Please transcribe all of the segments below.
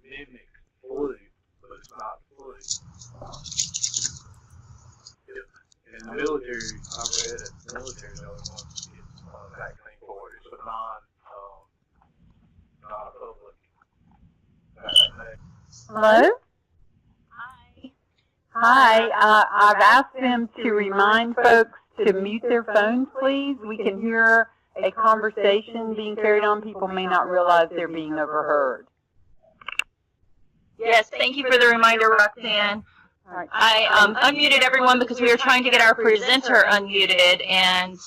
endemic flu, but it's not flu. In the military, I read that the military is the only one that gets vaccine for it. It's a non-public vaccine. Hello? Hi. I've asked them to remind folks to mute their phones, please. We can hear a conversation being carried on. People may not realize they're being overheard. Yes, thank you for the reminder, Roxanne. Right. I unmuted everyone because we were trying to get our presenter unmuted, and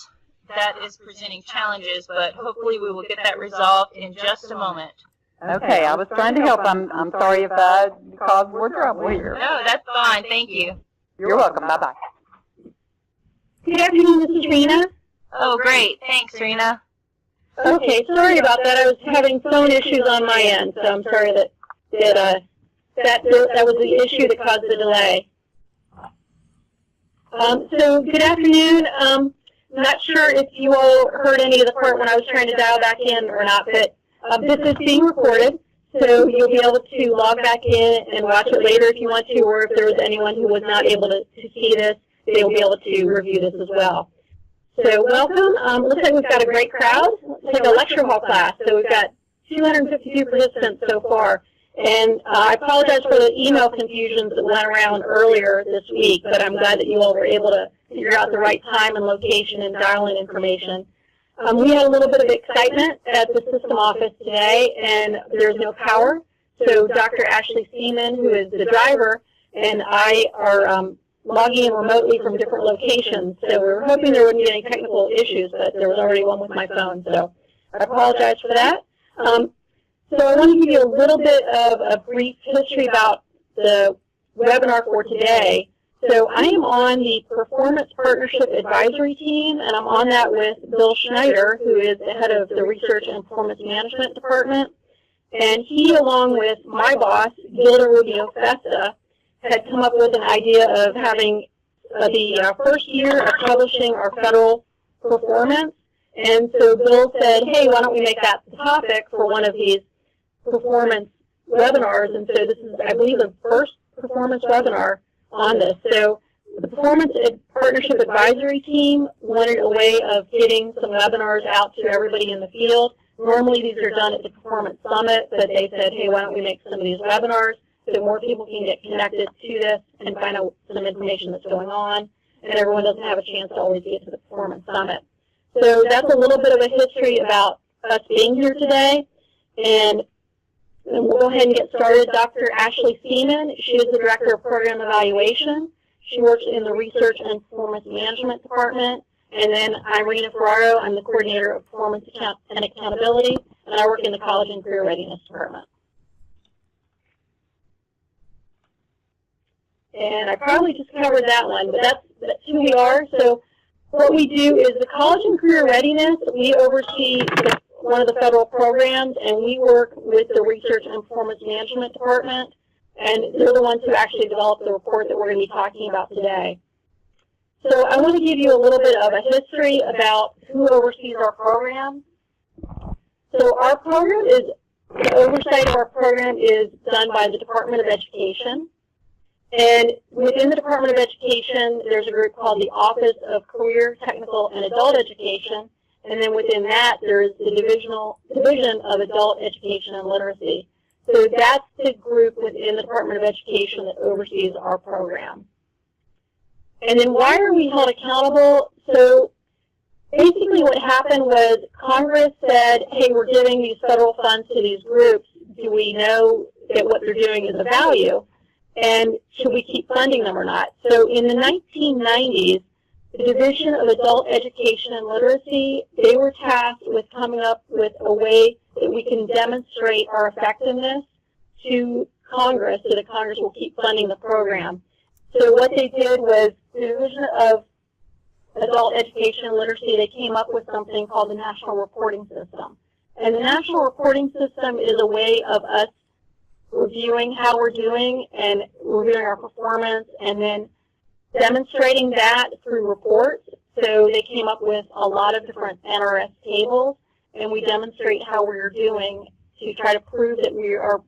that is presenting challenges, but hopefully we will get that resolved in just a moment. Okay, I was trying to help. I'm sorry if I caused more trouble here. No, that's fine. Thank you. You're welcome. Bye-bye. Good afternoon, this is Rena. Oh, great. Thanks, Rena. Okay, sorry about that. I was having phone issues on my end, so I'm sorry that was the issue that caused the delay. So good afternoon. Not sure if you all heard any of the part when I was trying to dial back in or not, but this is being recorded, so you'll be able to log back in and watch it later if you want to, or if there was anyone who was not able to see this, they'll be able to review this as well. So welcome. Looks like we've got a great crowd. It's like a lecture hall class, so we've got 252 participants so far. And I apologize for the email confusions that went around earlier this week, but I'm glad that you all were able to figure out the right time and location and dial-in information. We had a little bit of excitement at the system office today, and there's no power. So Dr. Ashley Seaman, who is the driver, and I are logging in remotely from different locations. So we were hoping there wouldn't be any technical issues, but there was already one with my phone. So I apologize for that. So I want to give you a little bit of a brief history about the webinar for today. So I am on the Performance Partnership Advisory Team, and I'm on that with Bill Schneider, who is the head of the Research and Performance Management Department. And he, along with my boss, Gilda Rubio Festa, had come up with an idea of having the first year of publishing our federal performance. And so Bill said, hey, why don't we make that the topic for one of these performance webinars? And so this is, I believe, the first performance webinar on this. So the Performance Partnership Advisory Team wanted a way of getting some webinars out to everybody in the field. Normally these are done at the Performance Summit, but they said, hey, why don't we make some of these webinars so more people can get connected to this and find out some information that's going on, and everyone doesn't have a chance to always get to the Performance Summit. So that's a little bit of a history about us being here today. And we'll go ahead and get started. Dr. Ashley Seaman, she is the Director of Program Evaluation. She works in the Research and Performance Management Department. And then I'm Rena Ferraro. I'm the Coordinator of Performance and Accountability, and I work in the College and Career Readiness Department. And I probably just covered that one, but that's who we are. So what we do is the College and Career Readiness, we oversee one of the federal programs, and we work with the Research and Performance Management Department, and they're the ones who actually developed the report that we're going to be talking about today. So I want to give you a little bit of a history about who oversees our program. So our program is, the oversight of our program is done by the Department of Education. And within the Department of Education, there's a group called the Office of Career, Technical, and Adult Education. And then within that, there's the Division of Adult Education and Literacy. So that's the group within the Department of Education that oversees our program. And then why are we held accountable? So basically what happened was Congress said, hey, we're giving these federal funds to these groups. Do we know that what they're doing is of value? And should we keep funding them or not? So in the 1990s, the Division of Adult Education and Literacy, they were tasked with coming up with a way that we can demonstrate our effectiveness to Congress so that Congress will keep funding the program. So what they did was the Division of Adult Education and Literacy, they came up with something called the National Reporting System. And the National Reporting System is a way of us reviewing how we're doing and reviewing our performance and then demonstrating that through reports. So they came up with a lot of different NRS tables, and we demonstrate how we're doing to try to prove that we are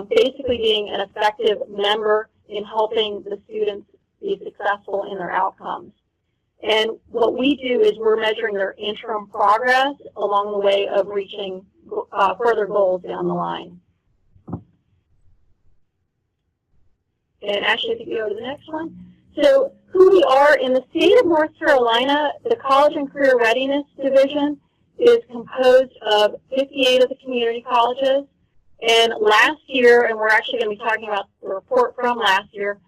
basically being an effective member in helping the students be successful in their outcomes. And what we do is we're measuring their interim progress along the way of reaching further goals down the line. And actually, if you go to the next one. So who we are in the state of North Carolina, the College and Career Readiness Division is composed of 58 of the community colleges. And last year, and we're actually going to be talking about the report from last year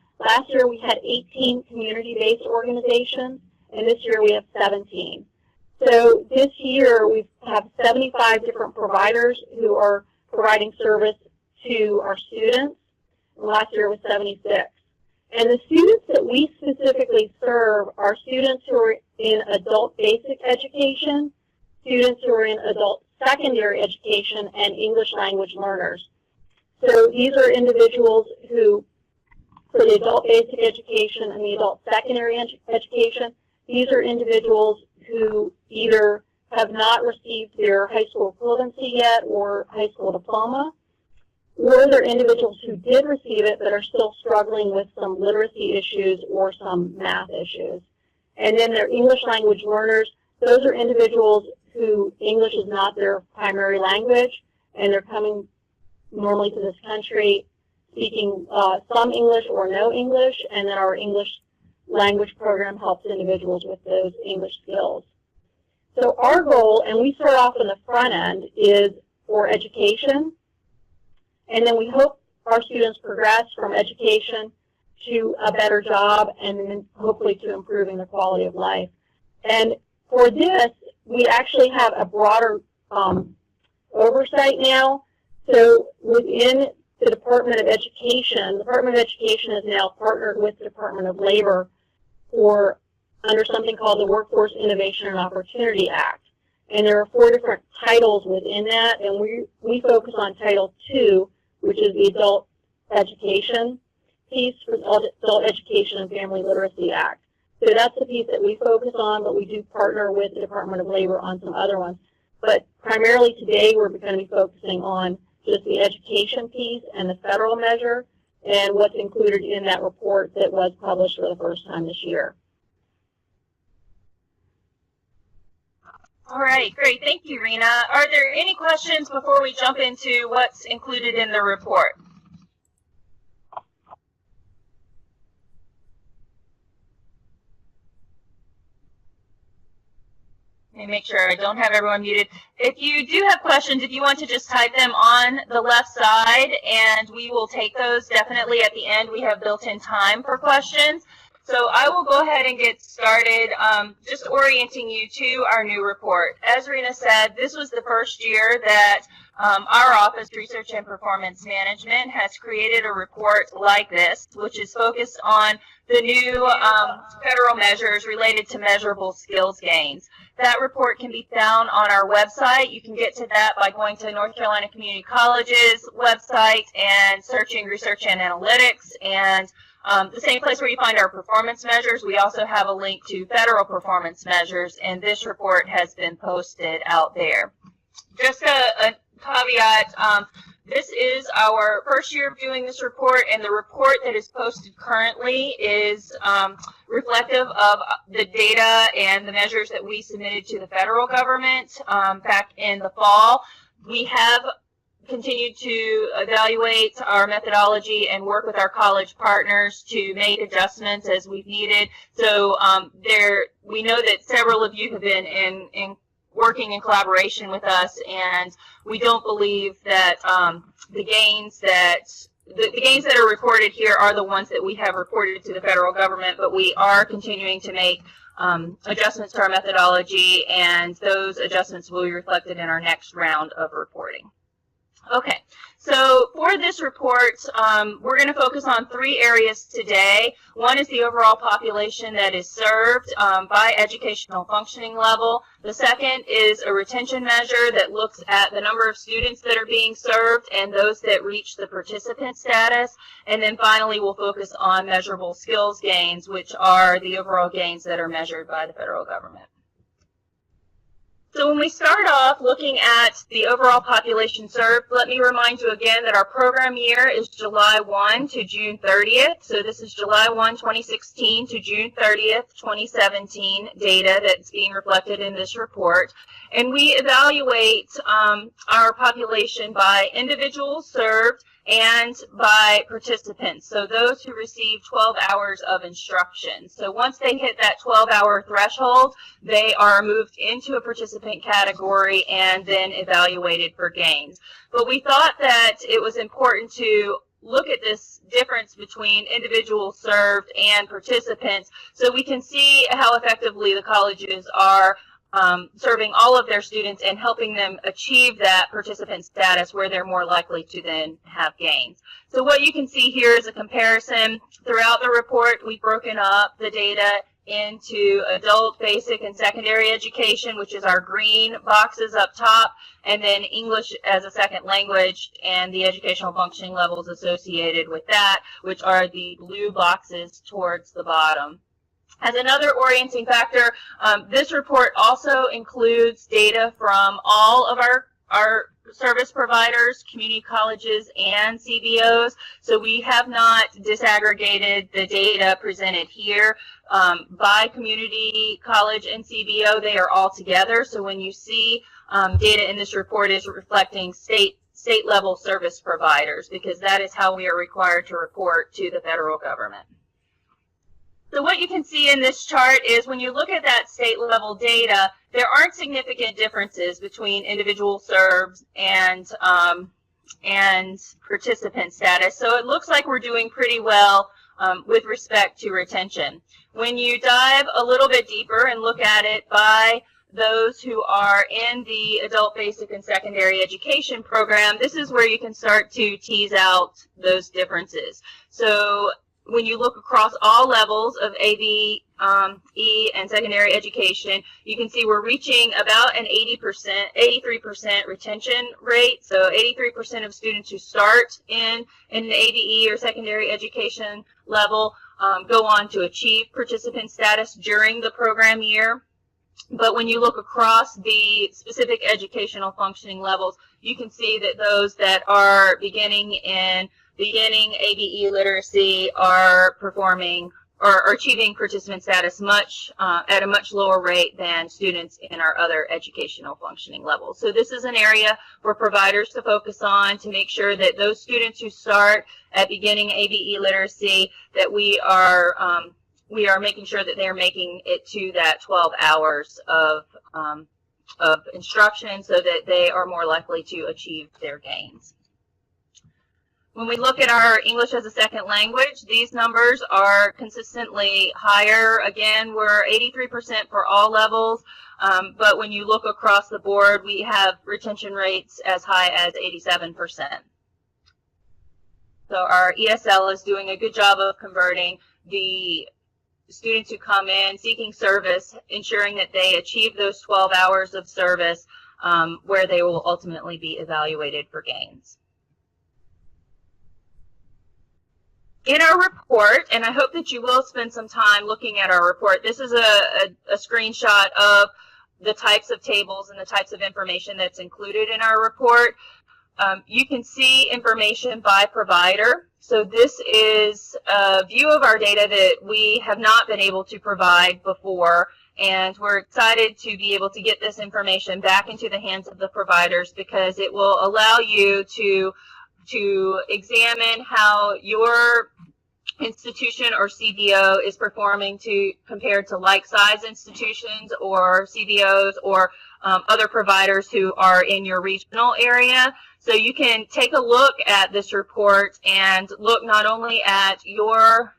we had 18 community-based organizations, and this year we have 17. So this year we have 75 different providers who are providing service to our students. Last year was 76. And the students that we specifically serve are students who are in adult basic education, students who are in adult secondary education, and English language learners. So these are individuals who, for the adult basic education and the adult secondary education, these are individuals who either have not received their high school equivalency yet or high school diploma, or they're individuals who did receive it but are still struggling with some literacy issues or some math issues. And then they're English language learners. Those are individuals who English is not their primary language, and they're coming normally to this country speaking some English or no English, and then our English language program helps individuals with those English skills. So our goal, and we start off in the front end, is for education, and then we hope our students progress from education to a better job and then hopefully to improving their quality of life. And for this, we actually have a broader oversight now. So within the Department of Education is now partnered with the Department of Labor for under something called the Workforce Innovation and Opportunity Act. And there are 4 different titles within that, and we focus on Title II, which is the Adult Education piece for the Adult Education and Family Literacy Act. So that's the piece that we focus on, but we do partner with the Department of Labor on some other ones. But primarily today we're going to be focusing on just the education piece and the federal measure and what's included in that report that was published for the first time this year. All right, great. Thank you, Rena. Are there any questions before we jump into what's included in the report? Let me make sure I don't have everyone muted. If you do have questions, if you want to just type them on the left side, and we will take those definitely at the end. We have built-in time for questions. So I will go ahead and get started just orienting you to our new report. As Rena said, this was the first year that our office, Research and Performance Management, has created a report like this, which is focused on the new federal measures related to measurable skills gains. That report can be found on our website. You can get to that by going to North Carolina Community College's website and searching Research and Analytics. And the same place where you find our performance measures, we also have a link to federal performance measures, and this report has been posted out there. Just a caveat, this is our first year of doing this report, and the report that is posted currently is reflective of the data and the measures that we submitted to the federal government back in the fall. We have continued to evaluate our methodology and work with our college partners to make adjustments as we've needed. So we know that several of you have been in working in collaboration with us, and we don't believe that the gains that are reported here are the ones that we have reported to the federal government, but we are continuing to make adjustments to our methodology, and those adjustments will be reflected in our next round of reporting. Okay, so for this report, we're going to focus on 3 areas today. One is the overall population that is served by educational functioning level. The second is a retention measure that looks at the number of students that are being served and those that reach the participant status. And then finally, we'll focus on measurable skills gains, which are the overall gains that are measured by the federal government. So when we start off looking at the overall population served, let me remind you again that our program year is July 1 to June 30th. So this is July 1, 2016 to June 30th, 2017 data that's being reflected in this report. And we evaluate our population by individuals served and by participants, so those who receive 12 hours of instruction. So once they hit that 12-hour threshold, they are moved into a participant category and then evaluated for gains. But we thought that it was important to look at this difference between individuals served and participants so we can see how effectively the colleges are serving all of their students and helping them achieve that participant status where they're more likely to then have gains. So what you can see here is a comparison. Throughout the report, we've broken up the data into adult, basic, and secondary education, which is our green boxes up top, and then English as a second language and the educational functioning levels associated with that, which are the blue boxes towards the bottom. As another orienting factor, this report also includes data from all of our service providers, community colleges, and CBOs. So we have not disaggregated the data presented here by community college and CBO. They are all together. So when you see data in this report is reflecting state-level service providers, because that is how we are required to report to the federal government. So what you can see in this chart is when you look at that state level data, there aren't significant differences between individual served and participant status. So it looks like we're doing pretty well with respect to retention. When you dive a little bit deeper and look at it by those who are in the adult basic and secondary education program, this is where you can start to tease out those differences. So when you look across all levels of ABE and secondary education, you can see we're reaching about an 83% retention rate. So 83% of students who start in an ABE or secondary education level go on to achieve participant status during the program year. But when you look across the specific educational functioning levels, you can see that those that are beginning ABE literacy are performing or achieving participant status at a much lower rate than students in our other educational functioning levels. So this is an area for providers to focus on to make sure that those students who start at beginning ABE literacy, that we are making sure that they're making it to that 12 hours of instruction so that they are more likely to achieve their gains. When we look at our English as a second language, these numbers are consistently higher. Again, we're 83% for all levels, but when you look across the board, we have retention rates as high as 87%. So our ESL is doing a good job of converting the students who come in seeking service, ensuring that they achieve those 12 hours of service where they will ultimately be evaluated for gains. In our report, and I hope that you will spend some time looking at our report, this is a screenshot of the types of tables and the types of information that's included in our report. You can see information by provider. So this is a view of our data that we have not been able to provide before, and we're excited to be able to get this information back into the hands of the providers because it will allow you to examine how your institution or CBO is performing compared to like-size institutions or CBOs or other providers who are in your regional area. So you can take a look at this report and look not only at your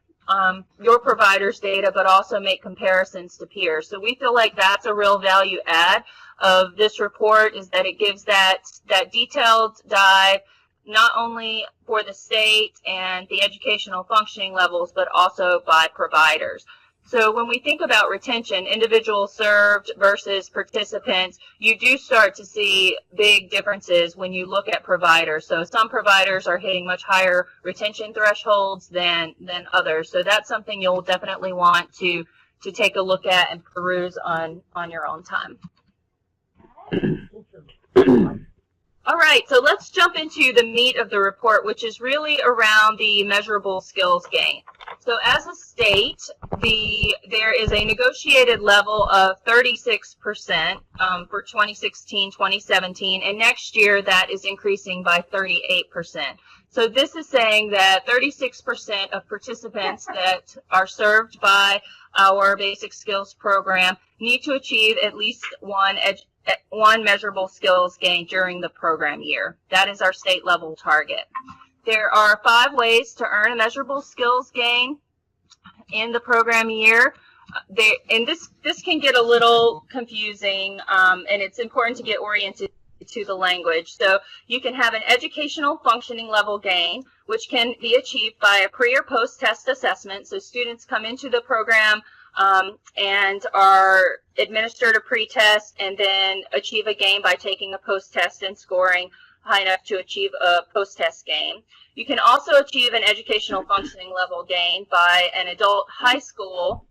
provider's data, but also make comparisons to peers. So we feel like that's a real value add of this report, is that it gives that detailed dive not only for the state and the educational functioning levels, but also by providers. So when we think about retention, individuals served versus participants, you do start to see big differences when you look at providers. So some providers are hitting much higher retention thresholds than others. So that's something you'll definitely want to take a look at and peruse on your own time. All right, so let's jump into the meat of the report, which is really around the measurable skills gain. So as a state, there is a negotiated level of 36% for 2016-2017, and next year that is increasing by 38%. So this is saying that 36% of participants that are served by our basic skills program need to achieve at least one measurable skills gain during the program year. That is our state level target. There are 5 ways to earn a measurable skills gain in the program year. And this can get a little confusing, and it's important to get oriented to the language. So you can have an educational functioning level gain, which can be achieved by a pre or post test assessment. So students come into the program and are administered a pre-test and then achieve a gain by taking a post-test and scoring high enough to achieve a post-test gain. You can also achieve an educational functioning level gain by an adult high school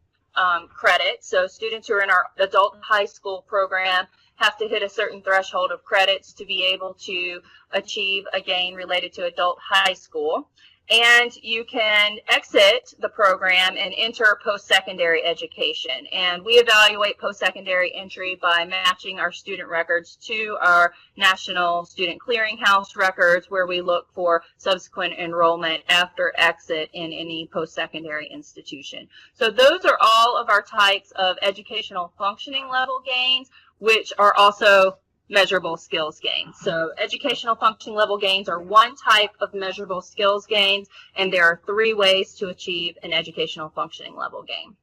credit. So students who are in our adult high school program have to hit a certain threshold of credits to be able to achieve a gain related to adult high school. And you can exit the program and enter post-secondary education. And we evaluate post-secondary entry by matching our student records to our National Student Clearinghouse records, where we look for subsequent enrollment after exit in any post-secondary institution. So those are all of our types of educational functioning level gains, which are also measurable skills gains. So educational functioning level gains are one type of measurable skills gains, and there are 3 ways to achieve an educational functioning level gain.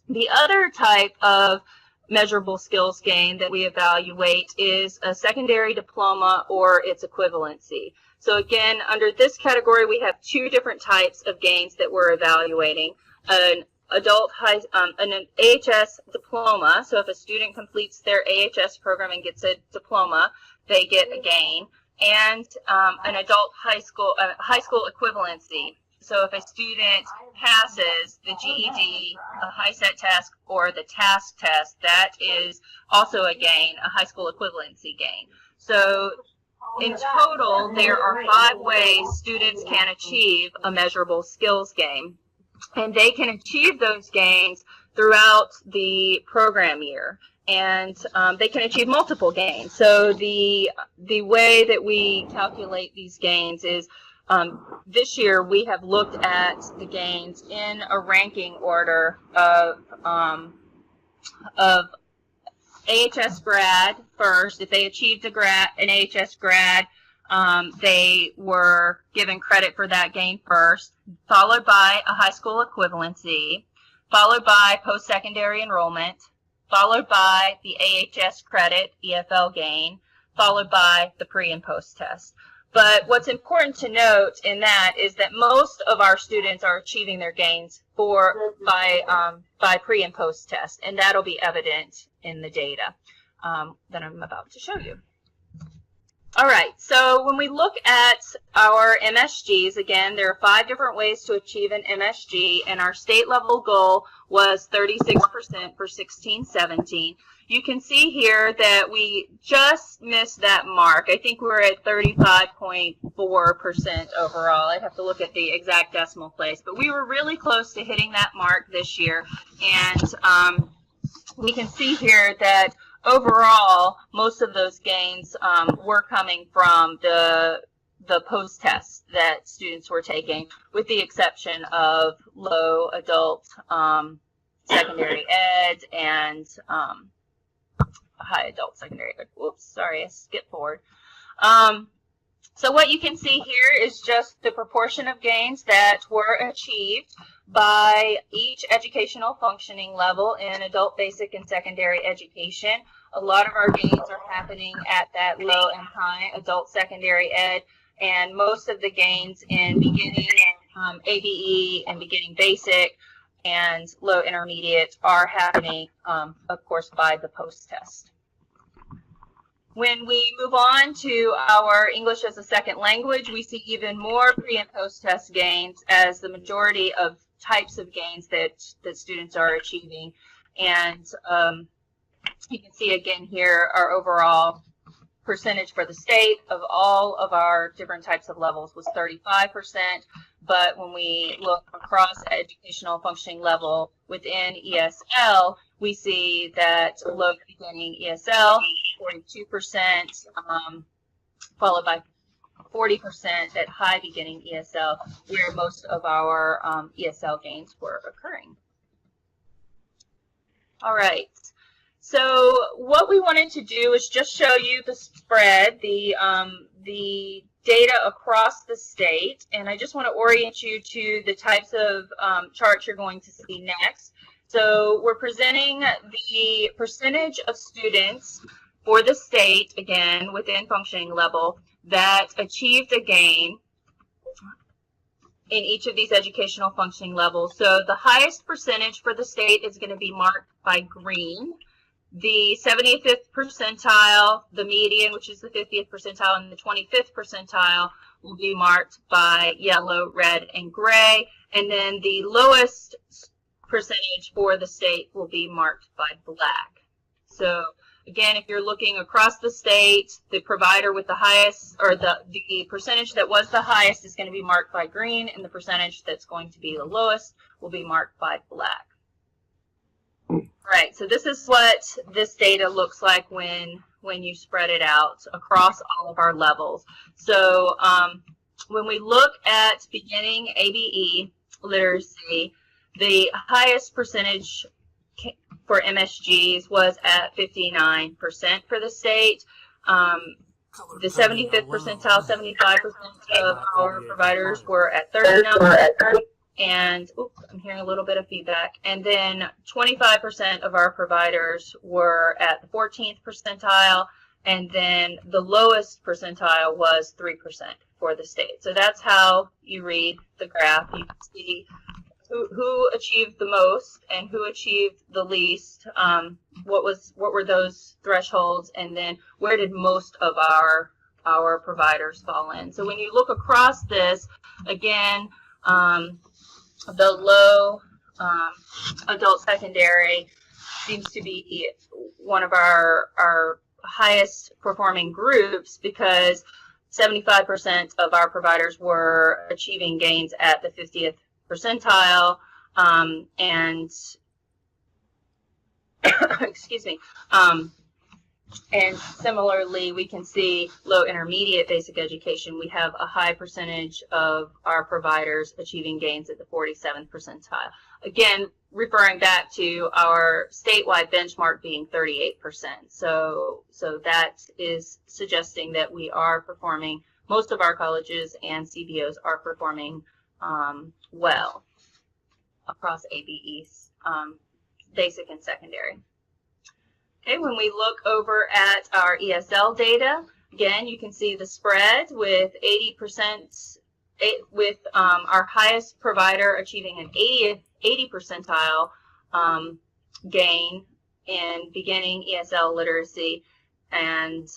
The other type of measurable skills gain that we evaluate is a secondary diploma or its equivalency. So again, under this category, we have 2 different types of gains that we're evaluating. An AHS diploma. So if a student completes their AHS program and gets a diploma, they get a gain. And an adult high school equivalency. So if a student passes the GED, a high-set test, or the task test, that is also a gain, a high school equivalency gain. So in total, there are 5 ways students can achieve a measurable skills gain. And they can achieve those gains throughout the program year. And they can achieve multiple gains. So the way that we calculate these gains is this year we have looked at the gains in a ranking order of AHS grad first. If they achieved an AHS grad, they were given credit for that gain first, followed by a high school equivalency, followed by post-secondary enrollment, followed by the AHS credit, EFL gain, followed by the pre and post test. But what's important to note in that is that most of our students are achieving their gains by pre and post test, and that'll be evident in the data that I'm about to show you. All right, so when we look at our MSGs, again, there are 5 different ways to achieve an MSG, and our state level goal was 36% for 16-17. You can see here that we just missed that mark. I think we're at 35.4% overall. I'd have to look at the exact decimal place, but we were really close to hitting that mark this year, and we can see here that overall, most of those gains were coming from the post-tests that students were taking, with the exception of low adult secondary ed and high adult secondary ed. Whoops, sorry, I skipped forward. So what you can see here is just the proportion of gains that were achieved by each educational functioning level in adult basic and secondary education. A lot of our gains are happening at that low and high adult secondary ed, and most of the gains in beginning ABE and beginning basic and low intermediate are happening, of course, by the post test. When we move on to our English as a second language, we see even more pre and post test gains as the majority of types of gains that students are achieving. And You can see again here our overall percentage for the state of all of our different types of levels was 35%, but when we look across educational functioning level within ESL, we see that low beginning ESL, 42%, followed by 40% at high beginning ESL, where most of our ESL gains were occurring. All right. So what we wanted to do is just show you the spread, the data across the state, and I just want to orient you to the types of charts you're going to see next. So we're presenting the percentage of students for the state, again, within functioning level, that achieved a gain in each of these educational functioning levels. So the highest percentage for the state is going to be marked by green. The 75th percentile, the median, which is the 50th percentile, and the 25th percentile will be marked by yellow, red, and gray. And then the lowest percentage for the state will be marked by black. So again, if you're looking across the state, the provider with the highest, or the percentage that was the highest is going to be marked by green, and the percentage that's going to be the lowest will be marked by black. Right, so this is what this data looks like when you spread it out across all of our levels. So when we look at beginning ABE literacy, the highest percentage for MSGs was at 59% for the state. The 75th percentile, 75% of our providers were at 39%. And oops, I'm hearing a little bit of feedback. And then 25% of our providers were at the 14th percentile, and then the lowest percentile was 3% for the state. So that's how you read the graph. You can see who achieved the most and who achieved the least. What were those thresholds, and then where did most of our providers fall in? So when you look across this, again, the low adult secondary seems to be one of our highest performing groups, because 75% of our providers were achieving gains at the 50th percentile, and excuse me, and similarly, we can see low intermediate basic education. We have a high percentage of our providers achieving gains at the 47th percentile. Again, referring back to our statewide benchmark being 38%. So that is suggesting that we are performing, most of our colleges and CBOs are performing well across ABEs, basic and secondary. Okay, when we look over at our ESL data, again, you can see the spread with 80%, with our highest provider achieving an 80 percentile gain in beginning ESL literacy. And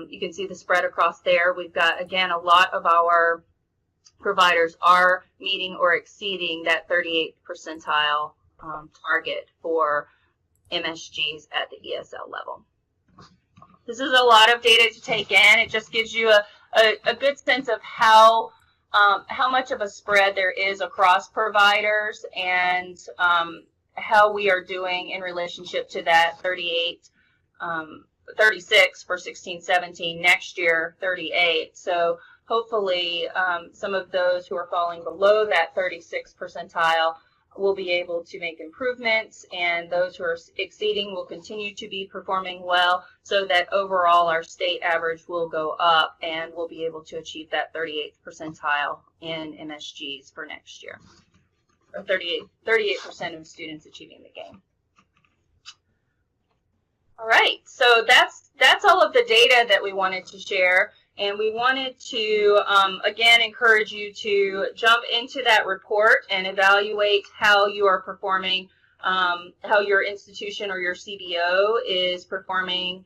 you can see the spread across there. We've got, again, a lot of our providers are meeting or exceeding that 38th percentile target for MSGs at the ESL level. This is a lot of data to take in. It just gives you a good sense of how much of a spread there is across providers, and how we are doing in relationship to that 36 for 16-17, next year 38. So hopefully some of those who are falling below that 36th percentile will be able to make improvements, and those who are exceeding will continue to be performing well, so that overall our state average will go up and we'll be able to achieve that 38th percentile in MSGs for next year, or 38% of students achieving the gain. All right, so that's all of the data that we wanted to share. And we wanted to, again, encourage you to jump into that report and evaluate how you are performing, how your institution or your CBO is performing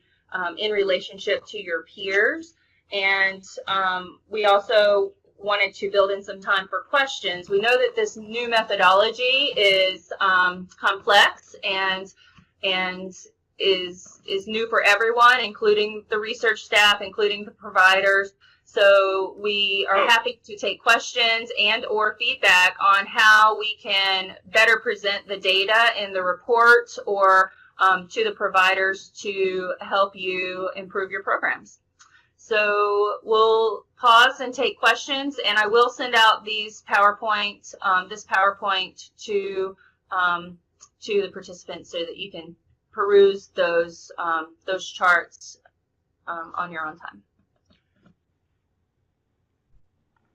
in relationship to your peers. And we also wanted to build in some time for questions. We know that this new methodology is complex, and is new for everyone, including the research staff, including the providers. So we are happy to take questions and or feedback on how we can better present the data in the report or to the providers to help you improve your programs. So we'll pause and take questions, and I will send out these PowerPoint, this PowerPoint to the participants so that you can peruse those charts on your own time.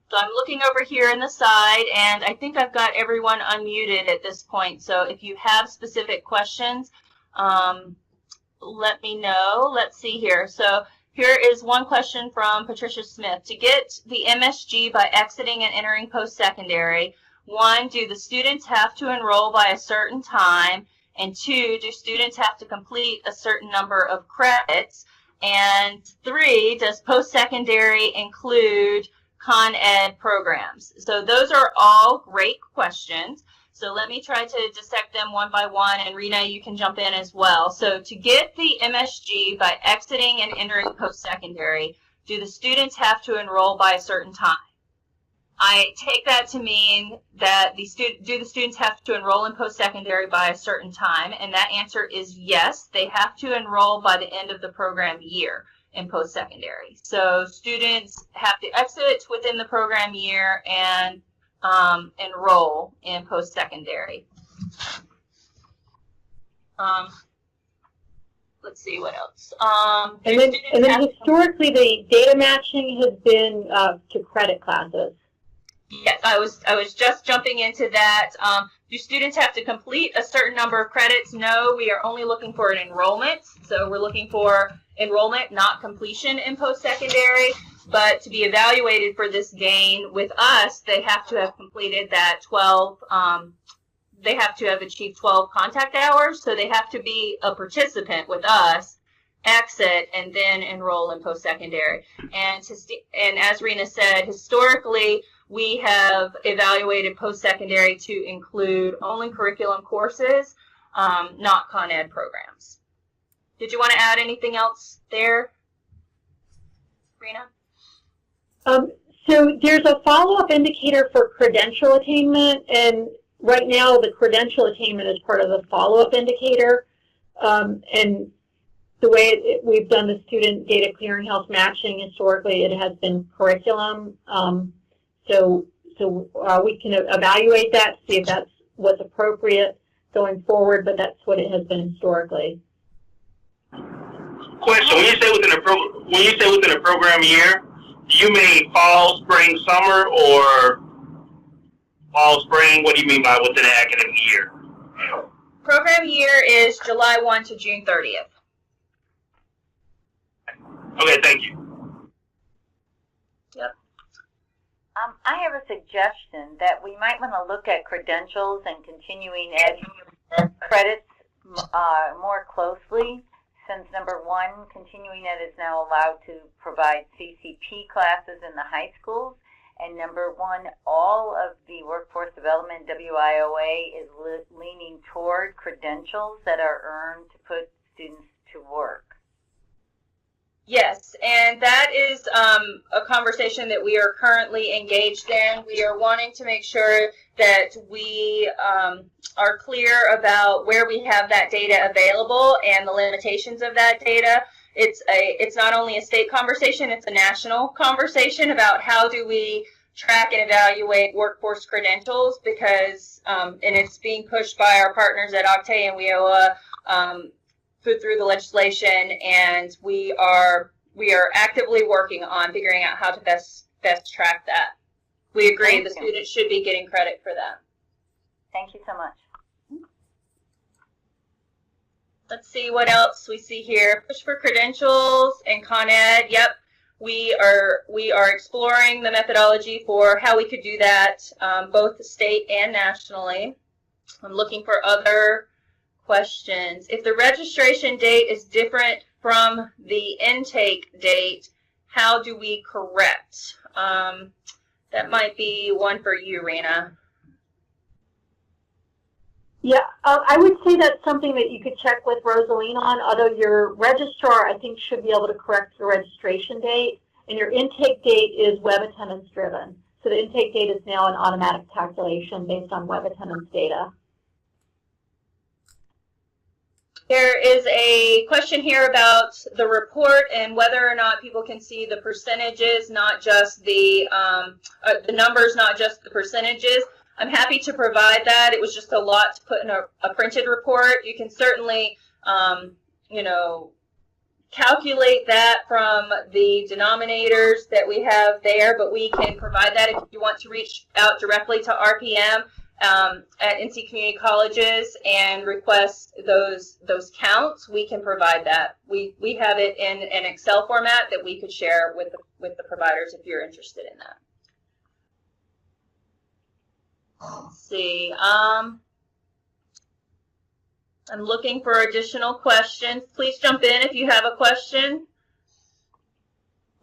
So I'm looking over here in the side, and I think I've got everyone unmuted at this point. So if you have specific questions, let me know. Let's see here. So here is one question from Patricia Smith. To get the MSG by exiting and entering post-secondary, 1, do the students have to enroll by a certain time? And 2, do students have to complete a certain number of credits? And 3, does post-secondary include Con Ed programs? So those are all great questions. So let me try to dissect them one by one, and Rena, you can jump in as well. So to get the MSG by exiting and entering post-secondary, do the students have to enroll by a certain time? I take that to mean that do the students have to enroll in post-secondary by a certain time? And that answer is yes, they have to enroll by the end of the program year in post-secondary. So students have to exit within the program year and enroll in post-secondary. Let's see what else. And then historically, the data matching has been to credit classes. Yes, I was just jumping into that. Do students have to complete a certain number of credits? No, we are only looking for an enrollment. So we're looking for enrollment, not completion in post-secondary. But to be evaluated for this gain with us, they have to have completed that 12, they have to have achieved 12 contact hours. So they have to be a participant with us, exit, and then enroll in post-secondary. And as Rena said, historically, we have evaluated post-secondary to include only curriculum courses, not Con Ed programs. Did you want to add anything else there, Rena? So there's a follow-up indicator for credential attainment, and right now the credential attainment is part of the follow-up indicator. And the way we've done the student data clearinghouse matching historically, it has been curriculum. So we can evaluate that, see if that's what's appropriate going forward, but that's what it has been historically. Question: when you say within a program year, do you mean fall, spring, summer, or fall, spring? What do you mean by within an academic year? Program year is July 1 to June 30th. Okay, thank you. Yep. I have a suggestion that we might want to look at credentials and continuing ed credits more closely, since number 1, continuing ed is now allowed to provide CCP classes in the high schools, and number 1, all of the workforce development WIOA is leaning toward credentials that are earned to put students to work. Yes, and that is a conversation that we are currently engaged in. We are wanting to make sure that we are clear about where we have that data available and the limitations of that data. It's not only a state conversation, it's a national conversation about how do we track and evaluate workforce credentials, because and it's being pushed by our partners at Octane and WIOA through the legislation, and we are actively working on figuring out how to best track that. We agree the students should be getting credit for that. Thank you so much. Let's see what else we see here. Push for credentials and Con Ed. Yep, we are exploring the methodology for how we could do that, both state and nationally. I'm looking for other questions. If the registration date is different from the intake date, how do we correct? That might be one for you, Rena. Yeah, I would say that's something that you could check with Rosaline on, although your registrar, I think, should be able to correct your registration date, and your intake date is web attendance driven. So the intake date is now an automatic calculation based on web attendance data. There is a question here about the report and whether or not people can see the percentages, not just the numbers, not just the percentages. I'm happy to provide that. It was just a lot to put in a printed report. You can certainly, you know, calculate that from the denominators that we have there, but we can provide that if you want to reach out directly to RPM at NC Community Colleges and request those counts. We can provide that. We have it in an Excel format that we could share with the providers if you're interested in that. Let's see. I'm looking for additional questions. Please jump in if you have a question.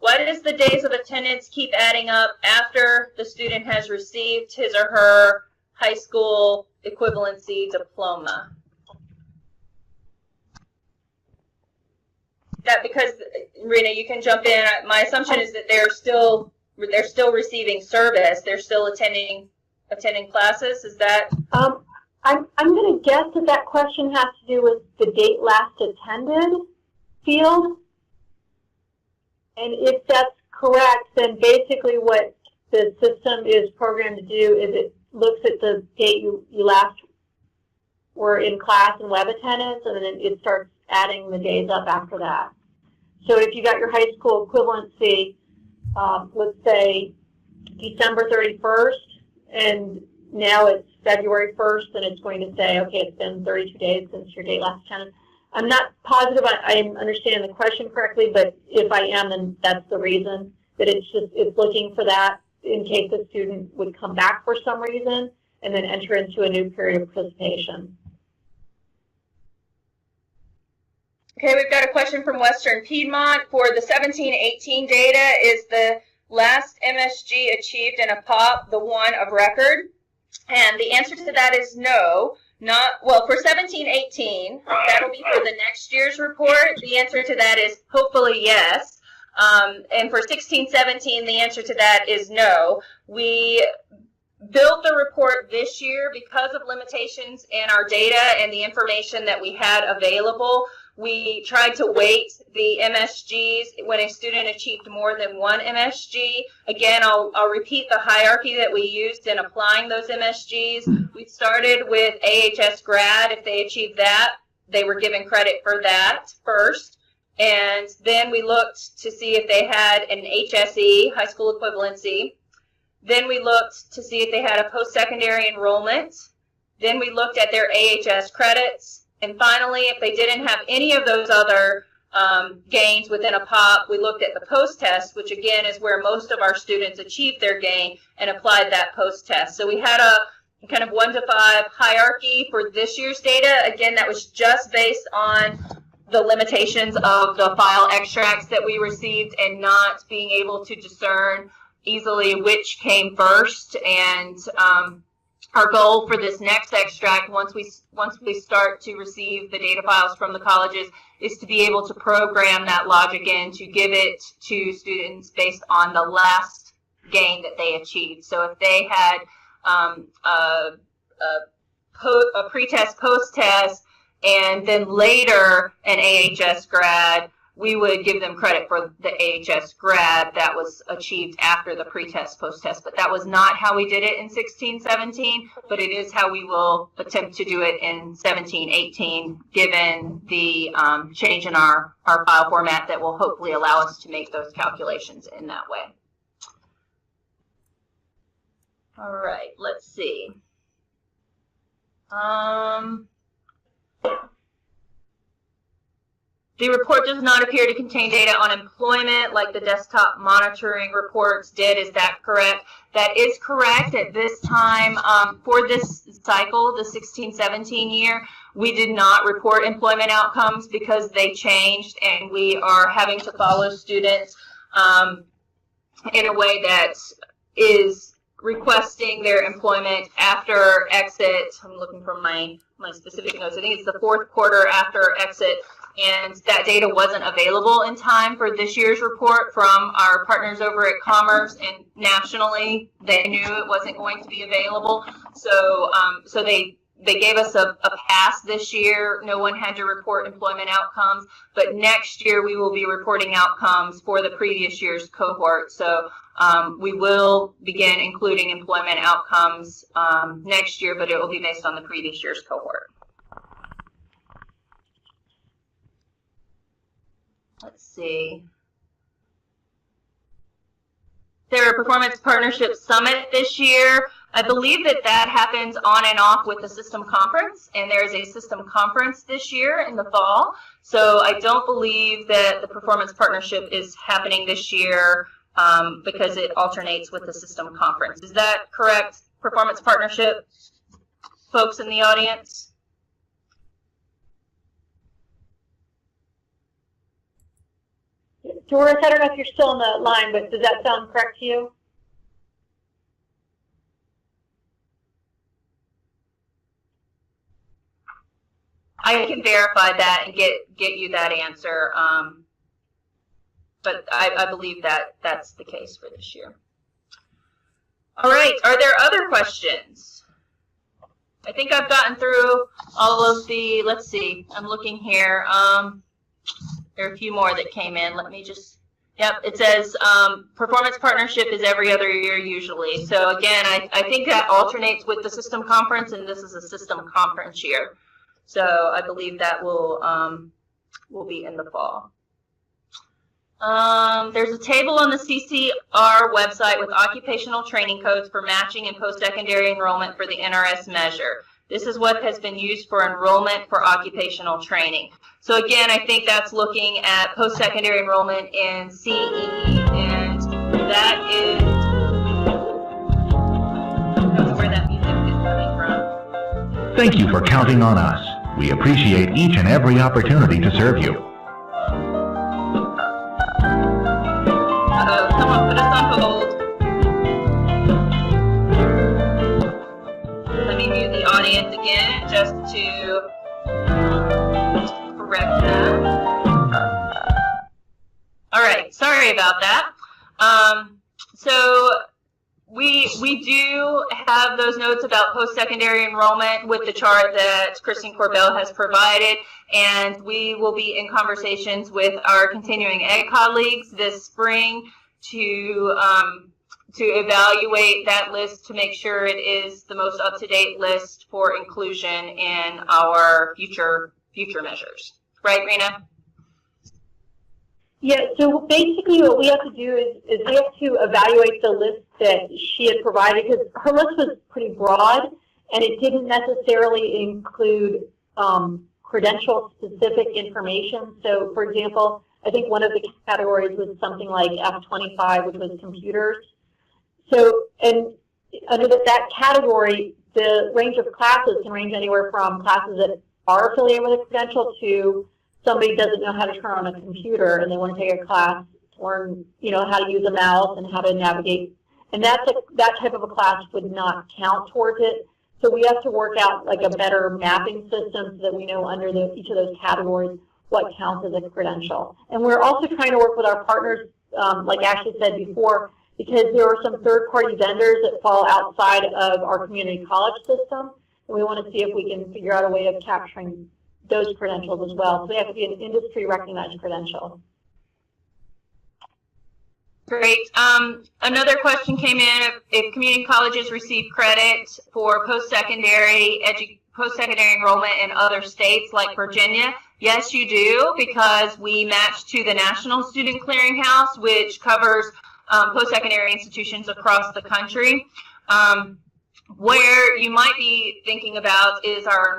Why does the days of attendance keep adding up after the student has received his or her high school equivalency diploma? That because, Rena, you can jump in. My assumption is that they're still receiving service. They're still attending classes. Is that? I'm going to guess that that question has to do with the date last attended field. And if that's correct, then basically what the system is programmed to do is it looks at the date you last were in class and web attendance, and then it starts adding the days up after that. So if you got your high school equivalency, let's say December 31st, and now it's February 1st, and it's going to say, okay, it's been 32 days since your date last attended. I'm not positive I understand the question correctly, but if I am, then that's the reason that it's looking for that in case the student would come back for some reason and then enter into a new period of participation. Okay, we've got a question from Western Piedmont. For the 17-18 data, is the last MSG achieved in a POP the one of record? And the answer to that is no. Not well for 17-18. That'll be for the next year's report. The answer to that is hopefully yes. And for 16-17, the answer to that is no. We built the report this year because of limitations in our data and the information that we had available. We tried to weight the MSGs when a student achieved more than one MSG. Again, I'll repeat the hierarchy that we used in applying those MSGs. We started with AHS grad. If they achieved that, they were given credit for that first. And then we looked to see if they had an HSE, high school equivalency. Then we looked to see if they had a post-secondary enrollment. Then we looked at their AHS credits. And finally, if they didn't have any of those other gains within a POP, we looked at the post-test, which again is where most of our students achieved their gain, and applied that post-test. So we had a kind of 1 to 5 hierarchy for this year's data. Again, that was just based on the limitations of the file extracts that we received and not being able to discern easily which came first. And our goal for this next extract, once we start to receive the data files from the colleges, is to be able to program that logic in to give it to students based on the last gain that they achieved. So if they had a pre-test, post-test, and then later an AHS grad, we would give them credit for the AHS grad that was achieved after the pre-test, post-test. But that was not how we did it in 16-17, but it is how we will attempt to do it in 17-18, given the change in our file format that will hopefully allow us to make those calculations in that way. All right, let's see. The report does not appear to contain data on employment like the desktop monitoring reports did. Is that correct? That is correct. At this time, for this cycle, the 16-17 year, we did not report employment outcomes because they changed, and we are having to follow students in a way that is requesting their employment after exit. I'm looking for my specific notes. I think it's the 4th quarter after exit, and that data wasn't available in time for this year's report from our partners over at Commerce, and nationally they knew it wasn't going to be available. So so they gave us a pass this year. No one had to report employment outcomes, but next year we will be reporting outcomes for the previous year's cohort. So we will begin including employment outcomes next year, but it will be based on the previous year's cohort. Let's see. Their Performance Partnership Summit this year. I believe that happens on and off with the system conference, and there is a system conference this year in the fall. So I don't believe that the Performance Partnership is happening this year because it alternates with the system conference. Is that correct, Performance Partnership folks in the audience? Doris, I don't know if you're still on the line, but does that sound correct to you? I can verify that and get you that answer, but I believe that's the case for this year. All right, are there other questions? I think I've gotten through all of the, let's see, I'm looking here. There are a few more that came in. Let me just, yep, it says Performance Partnership is every other year usually. So again, I think that alternates with the system conference, and this is a system conference year. So I believe that will be in the fall. There's a table on the CCR website with occupational training codes for matching and post-secondary enrollment for the NRS measure. This is what has been used for enrollment for occupational training. So again, I think that's looking at post-secondary enrollment in CE, and that is where that music is coming from. Thank you for counting on us. We appreciate each and every opportunity to serve you. Uh-oh, someone put us on hold. Let me mute the audience again just to correct that. All right, sorry about that. So we do have those notes about post-secondary enrollment with the chart that Kristen Corbell has provided, and we will be in conversations with our continuing ed colleagues this spring to evaluate that list to make sure it is the most up-to-date list for inclusion in our future measures. Right, Rena? Yeah, so basically what we have to do is we have to evaluate the list that she had provided, because her list was pretty broad and it didn't necessarily include credential-specific information. So, for example, I think one of the categories was something like F25, which was computers. So, and under that category, the range of classes can range anywhere from classes that are affiliated with a credential to somebody doesn't know how to turn on a computer and they want to take a class to learn, how to use a mouse and how to navigate. And that type of a class would not count towards it. So we have to work out like a better mapping system so that we know under each of those categories what counts as a credential. And we're also trying to work with our partners, like Ashley said before, because there are some third-party vendors that fall outside of our community college system, and we want to see if we can figure out a way of capturing those credentials as well. So they have to be an industry-recognized credential. Great. Another question came in: if community colleges receive credit for post-secondary enrollment in other states like Virginia? Yes, you do, because we match to the National Student Clearinghouse, which covers post-secondary institutions across the country. Where you might be thinking about is our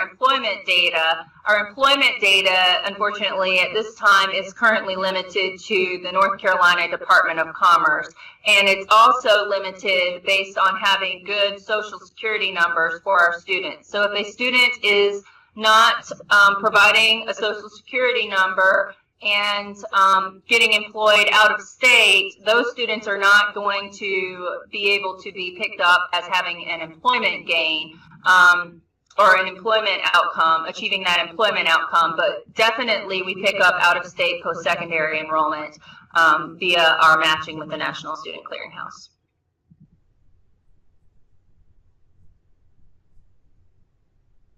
employment data. Our employment data, unfortunately, at this time is currently limited to the North Carolina Department of Commerce, and it's also limited based on having good Social Security numbers for our students. So if a student is not providing a Social Security number, and getting employed out of state, those students are not going to be able to be picked up as having an employment gain or an employment outcome, achieving that employment outcome, but definitely we pick up out of state post-secondary enrollment via our matching with the National Student Clearinghouse.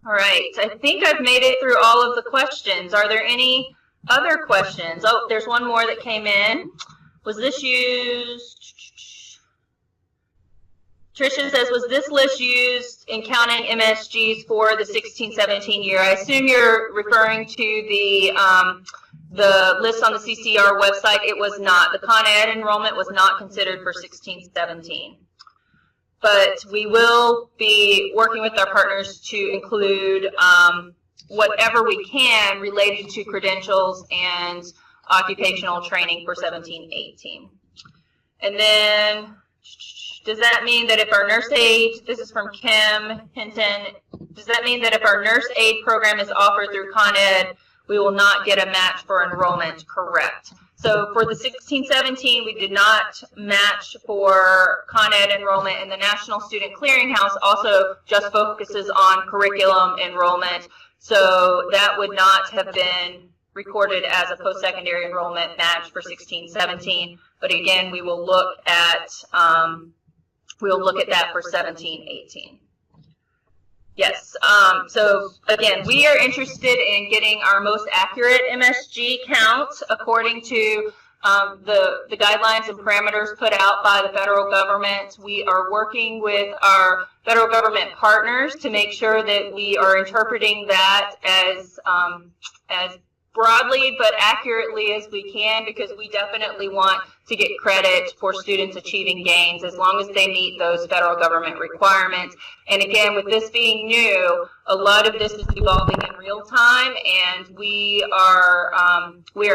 All right, I think I've made it through all of the questions. Are there any other questions? Oh, there's one more that came in. Was this used? Tricia says, was this list used in counting MSGs for the 16-17 year? I assume you're referring to the list on the CCR website. It was not. The Con Ed enrollment was not considered for 16-17. But we will be working with our partners to include whatever we can related to credentials and occupational training for 17-18. And then, does that mean that if our nurse aid, this is from Kim Hinton, does that mean that if our nurse aid program is offered through Con Ed, we will not get a match for enrollment? Correct. So for the 16-17, we did not match for Con Ed enrollment, and the National Student Clearinghouse also just focuses on curriculum enrollment. So that would not have been recorded as a post-secondary enrollment match for 16-17. But again, we will look at that for 17-18. Yes. So again, we are interested in getting our most accurate MSG count according to the guidelines and parameters put out by the federal government. We are working with our federal government partners to make sure that we are interpreting that as broadly but accurately as we can, because we definitely want to get credit for students achieving gains as long as they meet those federal government requirements. And again, with this being new, a lot of this is evolving in real time, and we are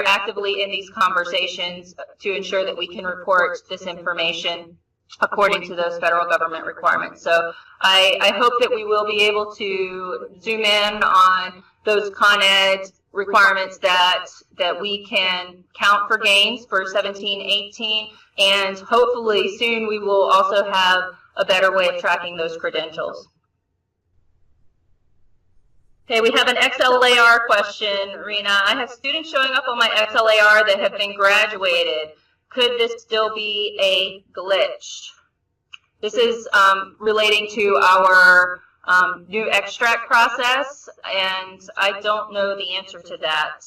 actively in these conversations to ensure that we can report this information according to those federal government requirements. So I hope that we will be able to zoom in on those Con Ed requirements that we can count for gains for 17-18, and hopefully soon we will also have a better way of tracking those credentials. Okay, we have an XLAR question, Rena. I have students showing up on my XLAR that have been graduated. Could this still be a glitch? This is relating to our new extract process, and I don't know the answer to that.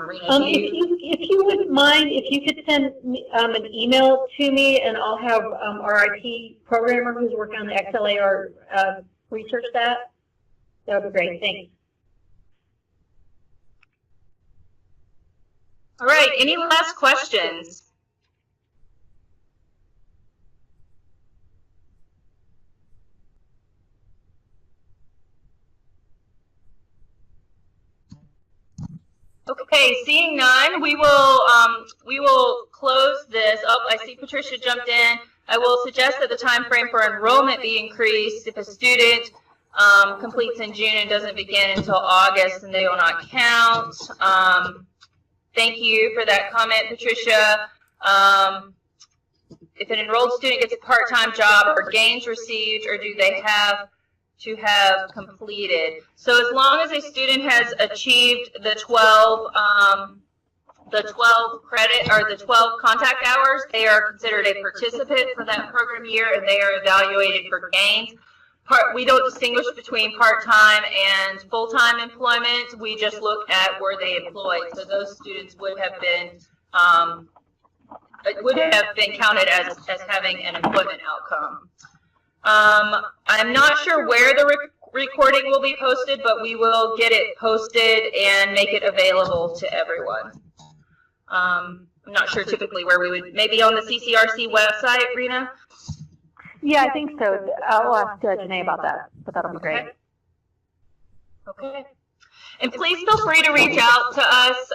Rena, if you wouldn't mind, if you could send an email to me, and I'll have our IT programmer who's working on the XLAR research that. That would be great. Thanks. All right. Any last questions? Okay, seeing none, we will close this. Oh, I see Patricia jumped in. I will suggest that the time frame for enrollment be increased. If a student completes in June and doesn't begin until August, then they will not count. Thank you for that comment, Patricia. If an enrolled student gets a part-time job, are gains received, or do they have to have completed? So as long as a student has achieved the 12 credit or the 12 contact hours, they are considered a participant for that program year, and they are evaluated for gains. We don't distinguish between part-time and full-time employment. We just look at were they employed. So those students would have been counted as having an employment outcome. I'm not sure where the recording will be posted, but we will get it posted and make it available to everyone. I'm not sure typically where we would, maybe on the CCRC website, Rena? Yeah, I think so. I'll ask Janae about that, but that'll be great. Okay. And please feel free to reach out to us.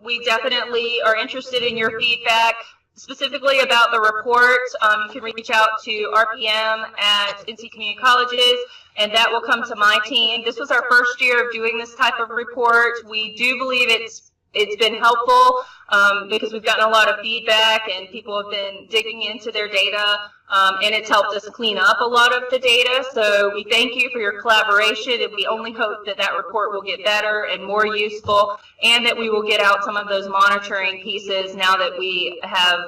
We definitely are interested in your feedback, specifically about the report. You can reach out to RPM at NC Community Colleges, and that will come to my team. This was our first year of doing this type of report. We do believe it's it's been helpful because we've gotten a lot of feedback and people have been digging into their data, and it's helped us clean up a lot of the data. So we thank you for your collaboration, and we only hope that that report will get better and more useful, and that we will get out some of those monitoring pieces now that we have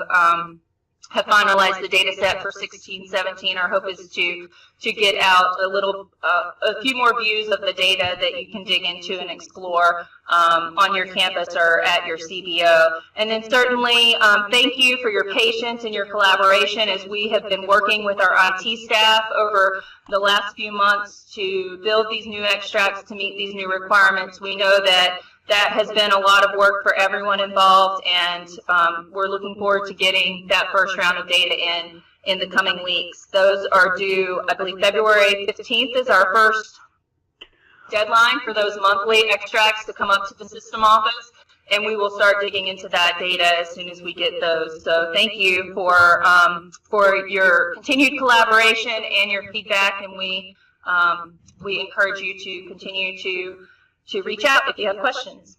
finalized the data set for 16-17. Our hope is to get out a few more views of the data that you can dig into and explore on your campus or at your CBO. And then certainly thank you for your patience and your collaboration as we have been working with our IT staff over the last few months to build these new extracts to meet these new requirements. We know that has been a lot of work for everyone involved, and we're looking forward to getting that first round of data in the coming weeks. Those are due, I believe, February 15th is our first deadline for those monthly extracts to come up to the system office, and we will start digging into that data as soon as we get those. So thank you for your continued collaboration and your feedback, and we encourage you to continue to reach out if you have questions.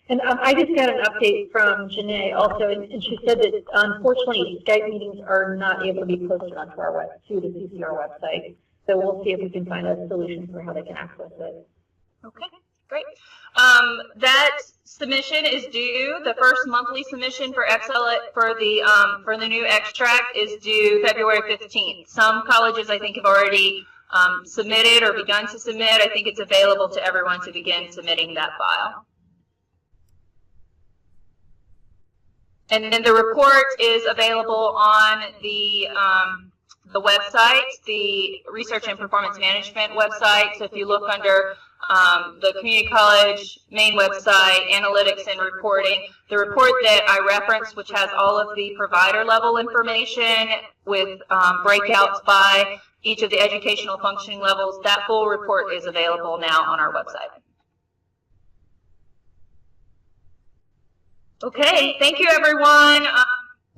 And I just got an update from Janae also, and she said that unfortunately Skype meetings are not able to be posted onto our to the CCR website. So we'll see if we can find a solution for how they can access it. Okay, great. That submission is due. The first monthly submission for Excel for the new extract is due February 15th. Some colleges I think have already submitted or begun to submit. I think it's available to everyone to begin submitting that file. And then the report is available on the website, the Research and Performance Management website. So if you look under the community college main website, analytics and reporting, the report that I referenced, which has all of the provider level information with breakouts by each of the educational functioning levels, that full report is available now on our website. Okay, thank you everyone.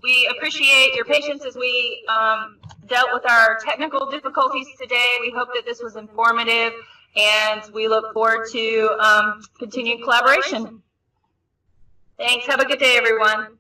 We appreciate your patience as we dealt with our technical difficulties today. We hope that this was informative, and we look forward to continued collaboration. Thanks, have a good day everyone.